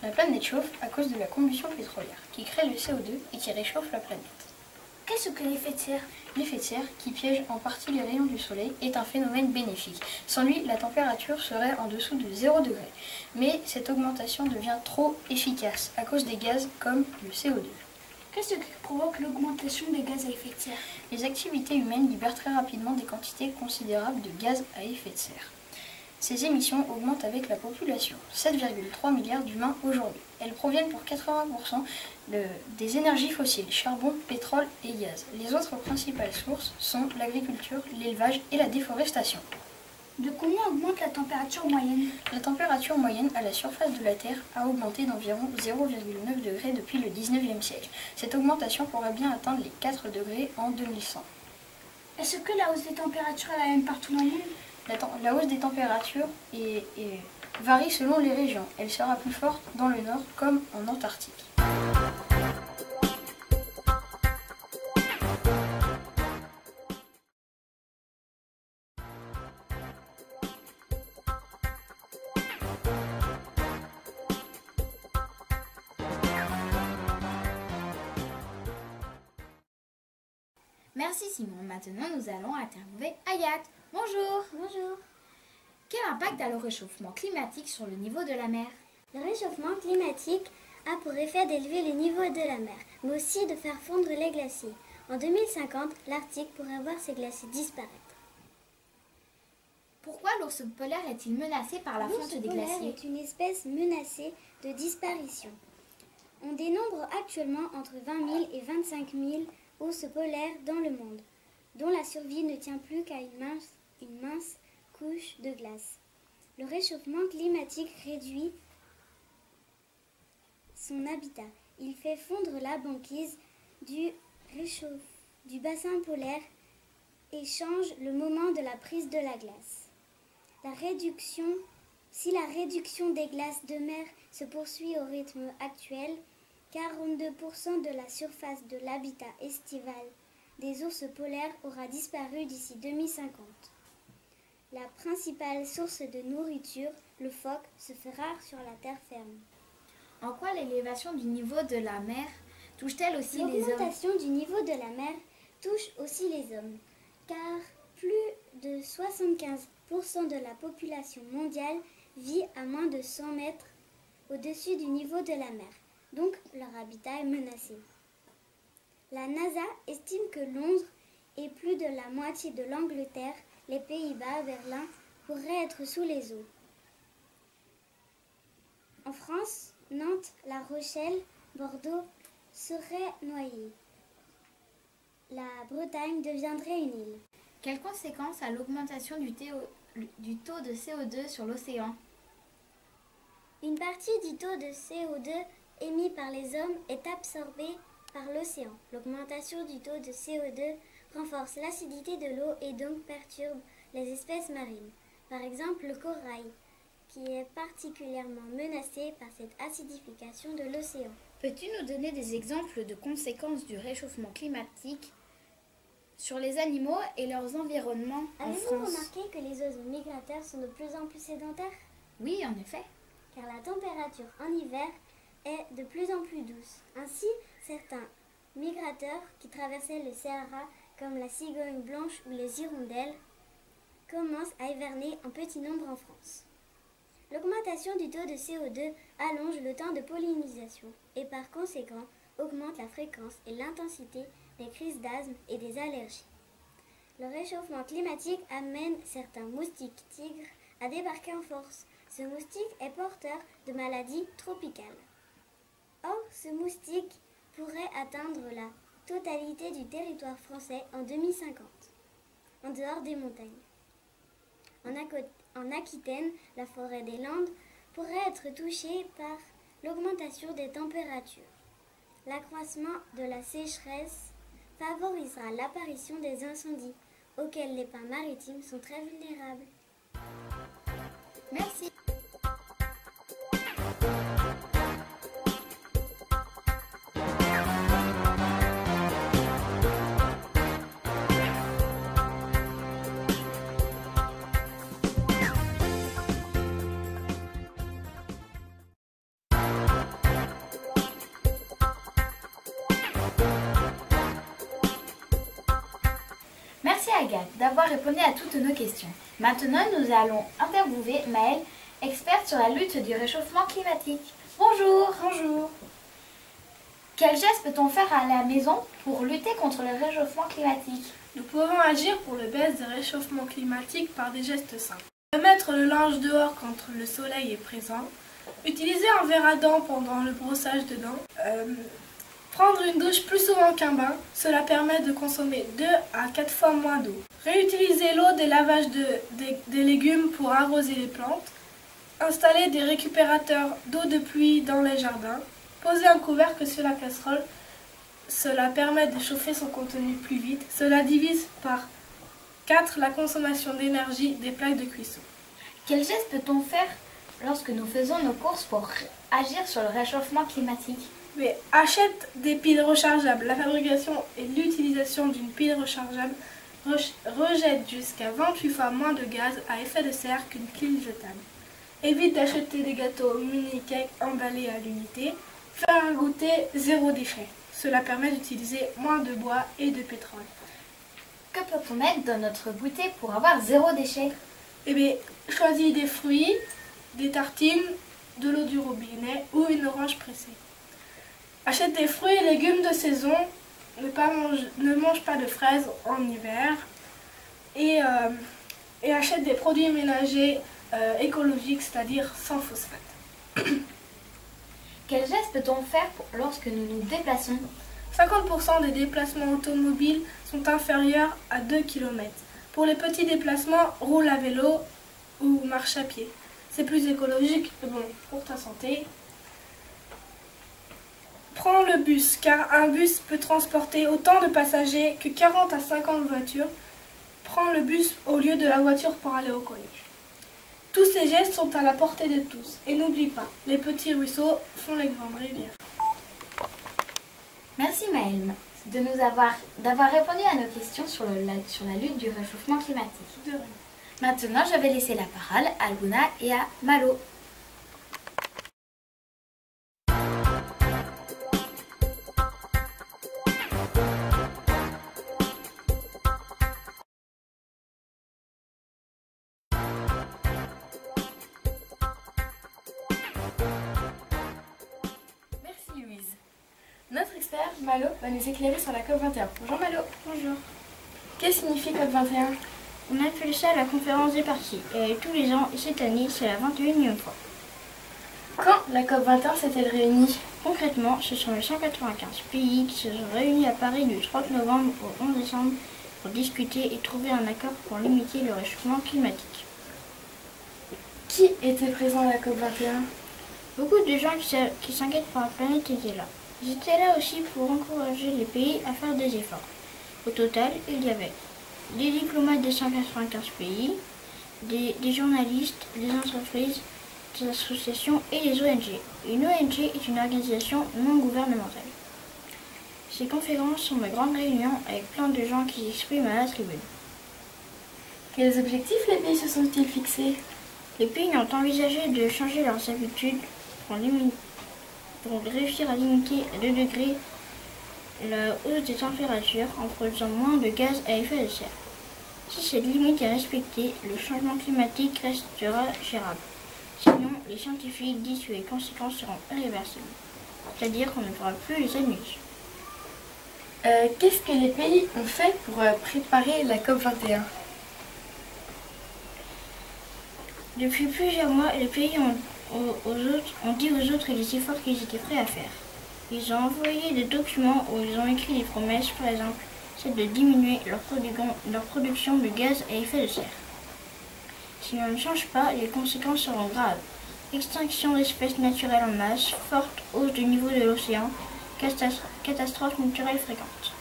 La planète chauffe à cause de la combustion pétrolière, qui crée le CO2 et qui réchauffe la planète. Qu'est-ce que l'effet de serre? L'effet de serre, qui piège en partie les rayons du soleil, est un phénomène bénéfique. Sans lui, la température serait en dessous de 0 degré. Mais cette augmentation devient trop efficace à cause des gaz comme le CO2. Qu'est-ce qui provoque l'augmentation des gaz à effet de serre? Les activités humaines libèrent très rapidement des quantités considérables de gaz à effet de serre. Ces émissions augmentent avec la population, 7,3 milliards d'humains aujourd'hui. Elles proviennent pour 80% des énergies fossiles, charbon, pétrole et gaz. Les autres principales sources sont l'agriculture, l'élevage et la déforestation. De combien augmente la température moyenne? La température moyenne à la surface de la Terre a augmenté d'environ 0,9 degrés depuis le 19e siècle. Cette augmentation pourrait bien atteindre les 4 degrés en 2100. Est-ce que la hausse des températures est la même partout dans le monde? La hausse des températures varie selon les régions. Elle sera plus forte dans le nord comme en Antarctique. Merci Simon. Maintenant, nous allons interviewer Ayat. Bonjour. Bonjour. Quel impact a le réchauffement climatique sur le niveau de la mer? Le réchauffement climatique a pour effet d'élever le niveau de la mer, mais aussi de faire fondre les glaciers. En 2050, l'Arctique pourrait voir ses glaciers disparaître. Pourquoi l'ours polaire est-il menacé par la fonte des glaciers? L'ours polaire est une espèce menacée de disparition. On dénombre actuellement entre 20 000 et 25 000 ours polaires dans le monde, dont la survie ne tient plus qu'à une mince couche de glace. Le réchauffement climatique réduit son habitat. Il fait fondre la banquise du bassin polaire et change le moment de la prise de la glace. Si la réduction des glaces de mer se poursuit au rythme actuel, 42% de la surface de l'habitat estival des ours polaires aura disparu d'ici 2050. La principale source de nourriture, le phoque, se fait rare sur la terre ferme. En quoi l'élévation du niveau de la mer touche-t-elle aussi les hommes? L'augmentation du niveau de la mer touche aussi les hommes, car plus de 75% de la population mondiale vit à moins de 100 mètres au-dessus du niveau de la mer. Donc leur habitat est menacé. La NASA estime que Londres et plus de la moitié de l'Angleterre, les Pays-Bas, Berlin, pourraient être sous les eaux. En France, Nantes, La Rochelle, Bordeaux seraient noyés. La Bretagne deviendrait une île. Quelles conséquences a l'augmentation du taux de CO2 sur l'océan? Une partie du taux de CO2 émis par les hommes est absorbée par l'océan. L'augmentation du taux de CO2 renforce l'acidité de l'eau et donc perturbe les espèces marines. Par exemple, le corail, qui est particulièrement menacé par cette acidification de l'océan. Peux-tu nous donner des exemples de conséquences du réchauffement climatique sur les animaux et leurs environnements en France? Avez-vous remarqué que les oiseaux migrateurs sont de plus en plus sédentaires? Oui, en effet. Car la température en hiver est de plus en plus douce. Ainsi, certains migrateurs qui traversaient le Sahara, comme la cigogne blanche ou les hirondelles, commencent à hiverner en petit nombre en France. L'augmentation du taux de CO2 allonge le temps de pollinisation et par conséquent augmente la fréquence et l'intensité des crises d'asthme et des allergies. Le réchauffement climatique amène certains moustiques tigres à débarquer en force. Ce moustique est porteur de maladies tropicales. Or, ce moustique pourrait atteindre la totalité du territoire français en 2050, en dehors des montagnes. En Aquitaine, la forêt des Landes pourrait être touchée par l'augmentation des températures. L'accroissement de la sécheresse favorisera l'apparition des incendies, auxquels les pins maritimes sont très vulnérables. Merci. Agathe d'avoir répondu à toutes nos questions. Maintenant, nous allons interviewer Maëlle, experte sur la lutte du réchauffement climatique. Bonjour. Bonjour. Quels gestes peut-on faire à la maison pour lutter contre le réchauffement climatique? Nous pouvons agir pour le baisse du réchauffement climatique par des gestes simples. Mettre le linge dehors quand le soleil est présent. Utiliser un verre à dents pendant le brossage de dents. Prendre une douche plus souvent qu'un bain. Cela permet de consommer 2 à 4 fois moins d'eau. Réutiliser l'eau des lavages des légumes pour arroser les plantes. Installer des récupérateurs d'eau de pluie dans les jardins. Poser un couvercle sur la casserole. Cela permet de chauffer son contenu plus vite. Cela divise par 4 la consommation d'énergie des plaques de cuisson. Quels gestes peut-on faire lorsque nous faisons nos courses pour agir sur le réchauffement climatique? Mais achète des piles rechargeables. La fabrication et l'utilisation d'une pile rechargeable rejette jusqu'à 28 fois moins de gaz à effet de serre qu'une pile jetable. Évite d'acheter des gâteaux mini-cakes emballés à l'unité. Faire un goûter 0 déchet. Cela permet d'utiliser moins de bois et de pétrole. Que peut-on mettre dans notre goûter pour avoir 0 déchet? Eh bien, choisis des fruits, des tartines, de l'eau du robinet ou une orange pressée. Achète des fruits et légumes de saison. Ne mange pas de fraises en hiver. Et achète des produits ménagers écologiques, c'est-à-dire sans phosphate. Quels gestes peut-on faire lorsque nous nous déplaçons? 50% des déplacements automobiles sont inférieurs à 2 km. Pour les petits déplacements, roule à vélo ou marche à pied. C'est plus écologique, bon, pour ta santé. Prends le bus, car un bus peut transporter autant de passagers que 40 à 50 voitures. Prends le bus au lieu de la voiture pour aller au collège. Tous ces gestes sont à la portée de tous. Et n'oublie pas, les petits ruisseaux font les grandes rivières. Merci Maëlle d'avoir répondu à nos questions sur la lutte du réchauffement climatique. De rien. Maintenant, je vais laisser la parole à Luna et à Malo. Merci Louise. Notre expert Malo va nous éclairer sur la COP21. Bonjour Malo. Bonjour. Que signifie COP21? On appelle ça la conférence des parties. Elle est tous les ans et cette année, c'est la 21e fois. Quand la COP21 s'est-elle réunie? Concrètement, ce sont les 195 pays qui se sont réunis à Paris du 30 novembre au 11 décembre pour discuter et trouver un accord pour limiter le réchauffement climatique. Qui était présent à la COP21? Beaucoup de gens qui s'inquiètent pour la planète étaient là. Ils étaient là aussi pour encourager les pays à faire des efforts. Au total, il y avait des diplomates des 195 pays, des journalistes, des entreprises, des associations et des ONG. Une ONG est une organisation non gouvernementale. Ces conférences sont de grandes réunions avec plein de gens qui s'expriment à la tribune. Quels objectifs les pays se sont-ils fixés? Les pays ont envisagé de changer leurs habitudes pour réussir à limiter à 2 degrés la hausse des températures en produisant moins de gaz à effet de serre. Si cette limite est respectée, le changement climatique restera gérable. Sinon, les scientifiques disent que les conséquences seront irréversibles, c'est-à-dire qu'on ne pourra plus les annuler. Qu'est-ce que les pays ont fait pour préparer la COP21? Depuis plusieurs mois, les pays ont dit aux autres les efforts qu'ils étaient prêts à faire. Ils ont envoyé des documents où ils ont écrit des promesses, par exemple, celle de diminuer leur production de gaz à effet de serre. Si on ne change pas, les conséquences seront graves. Extinction d'espèces naturelles en masse, forte hausse du niveau de l'océan, catastrophes naturelles fréquentes.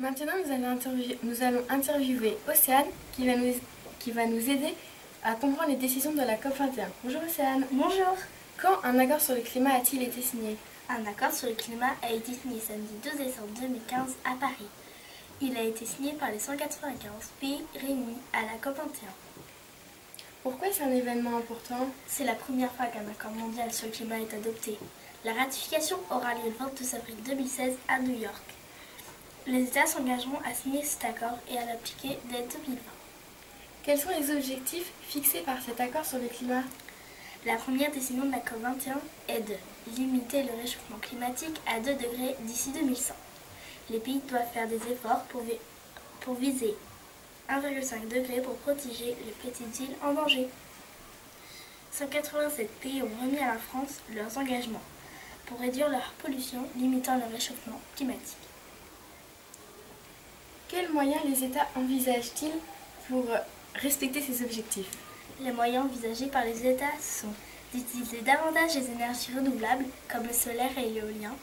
Maintenant, nous allons interviewer Océane qui va nous aider à comprendre les décisions de la COP21. Bonjour Océane. Bonjour. Quand un accord sur le climat a-t-il été signé? Un accord sur le climat a été signé samedi 2 décembre 2015 à Paris. Il a été signé par les 195 pays réunis à la COP21. Pourquoi c'est un événement important? C'est la première fois qu'un accord mondial sur le climat est adopté. La ratification aura lieu le 22 avril 2016 à New York. Les États s'engageront à signer cet accord et à l'appliquer dès 2020. Quels sont les objectifs fixés par cet accord sur le climat? La première décision de la COP21 est de limiter le réchauffement climatique à 2 degrés d'ici 2100. Les pays doivent faire des efforts pour viser 1,5 degré pour protéger les petites îles en danger. 187 pays ont remis à la France leurs engagements pour réduire leur pollution, limitant le réchauffement climatique. Quels moyens les États envisagent-ils pour respecter ces objectifs? Les moyens envisagés par les États sont d'utiliser davantage les énergies renouvelables comme le solaire et l'éolien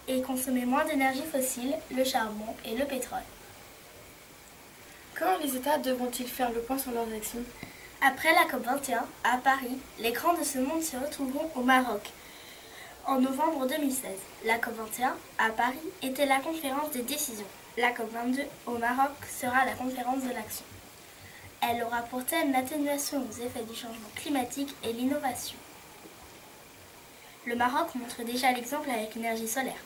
et consommer moins d'énergie fossile, le charbon et le pétrole. Quand les États devront-ils faire le point sur leurs actions? Après la COP21, à Paris, les grands de ce monde se retrouveront au Maroc en novembre 2016. La COP21 à Paris était la conférence des décisions. La COP22 au Maroc sera la conférence de l'action. Elle aura pour thème l'atténuation aux effets du changement climatique et l'innovation. Le Maroc montre déjà l'exemple avec l'énergie solaire.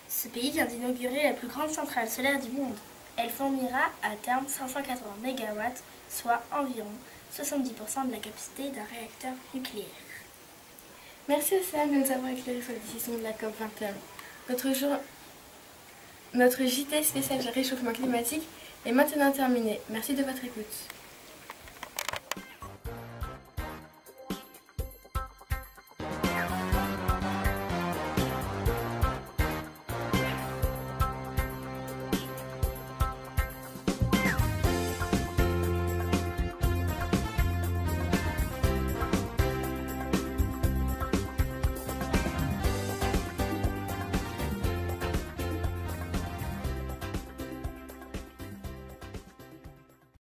Ce pays vient d'inaugurer la plus grande centrale solaire du monde. Elle fournira à terme 580 MW, soit environ 70% de la capacité d'un réacteur nucléaire. Merci Océane de nous avoir éclairé sur les décisions de la COP21. Notre JT spécial réchauffement climatique est maintenant terminé. Merci de votre écoute.